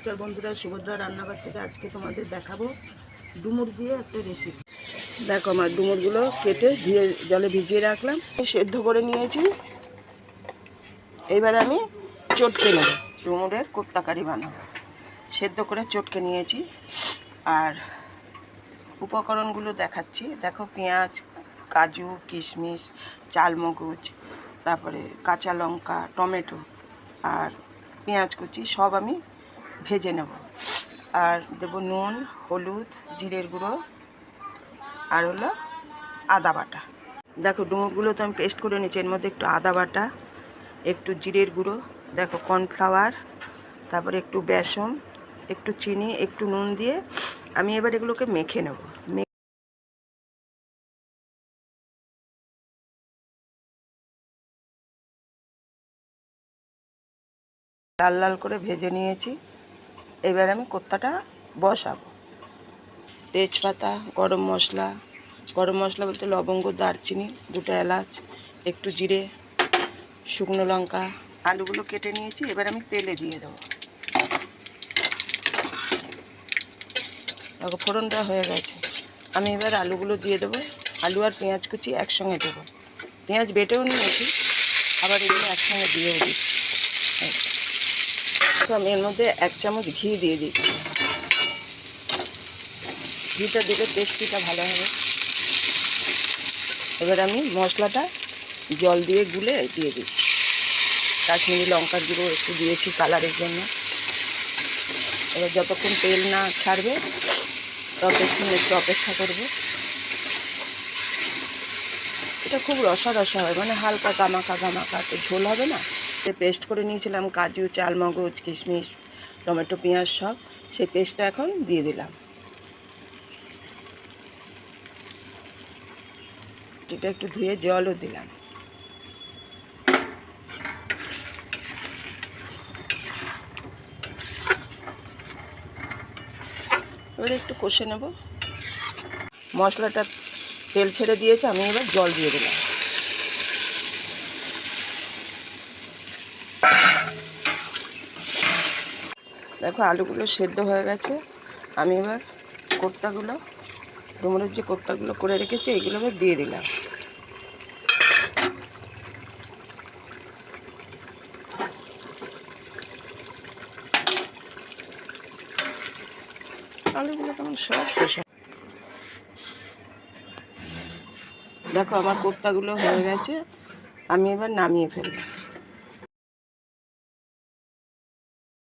নমস্কার বন্ধুরা, সুভদ্রা রান্নাঘর থেকে আজকে তোমাদের দেখাবো ডুমুর দিয়ে একটা রেসিপি। দেখো আমার ডুমুরগুলো কেটে ধুয়ে জলে ভিজিয়ে রাখলাম, সেদ্ধ করে নিয়েছি। এবার আমি চটকে নেব, ডুমুরের কোপ্তাকারি বানাবো। সেদ্ধ করে চটকে নিয়েছি। আর উপকরণগুলো দেখাচ্ছি। দেখো, পেঁয়াজ, কাজু, কিশমিশ, চালমগজ, তারপরে কাঁচা লঙ্কা, টমেটো আর পেঁয়াজ কুচি সব আমি ভেজে নেব। আর দেবো নুন, হলুদ, জিরের গুঁড়ো আর হলো আদা বাটা। দেখো ডুমুরগুলো তো আমি পেস্ট করে নিয়েছি। এর মধ্যে একটু আদা বাটা, একটু জিরের গুঁড়ো, দেখো কর্নফ্লাওয়ার, তারপরে একটু বেসন, একটু চিনি, একটু নুন দিয়ে আমি এবার এগুলোকে মেখে নেব। লাল লাল করে ভেজে নিয়েছি। এবার আমি কোপ্তাটা বসাবো। তেজপাতা, গরম মশলা বলতে লবঙ্গ, দারচিনি, দুটো এলাচ, একটু জিরে, শুকনো লঙ্কা। আলুগুলো কেটে নিয়েছি, এবার আমি তেলে দিয়ে দেবো। দেখো ফোড়ন দেওয়া হয়ে গেছে। আমি এবার আলুগুলো দিয়ে দেবো। আলু আর পেঁয়াজ কুচি একসঙ্গে দেবো। পেঁয়াজ বেটেও নিয়েছি, আবার এগুলো একসঙ্গে দিয়েও দিচ্ছি। তো আমি এর মধ্যে 1 চামচ ঘি দিয়ে দিচ্ছি। ঘিটা দিলে টেস্টিটা ভালো হবে। এবার আমি মশলাটা জল দিয়ে গুলে দিয়ে দিচ্ছি। কাশ্মীরি লঙ্কার গুঁড়ো একটু দিয়েছি কালারের জন্য। এবার যতক্ষণ তেল না ছাড়বে ততক্ষণ একটু অপেক্ষা করব। এটা খুব রসা হয়, মানে হালকা গামাকা, তো ঝোল হবে না। পেস্ট করে নিয়েছিলাম কাজু, চালমগজ, কিশমিশ, টমেটো, পেঁয়াজ সব, সেই পেস্টটা এখন দিয়ে দিলাম। এটা একটু ধুয়ে জলও দিলাম। এবার একটু কষে নেব। মশলাটা তেল ছেড়ে দিয়েছে, আমি এবার জল দিয়ে দিলাম। দেখো আলুগুলো সেদ্ধ হয়ে গেছে। আমি এবার কোপ্তাগুলো, ডুমুরের যে কোপ্তাগুলো করে রেখেছি, এগুলো এবার দিয়ে দিলাম। আলুগুলো কেমন সব কষা। দেখো আমার কোপ্তাগুলো হয়ে গেছে, আমি এবার নামিয়ে ফেলব।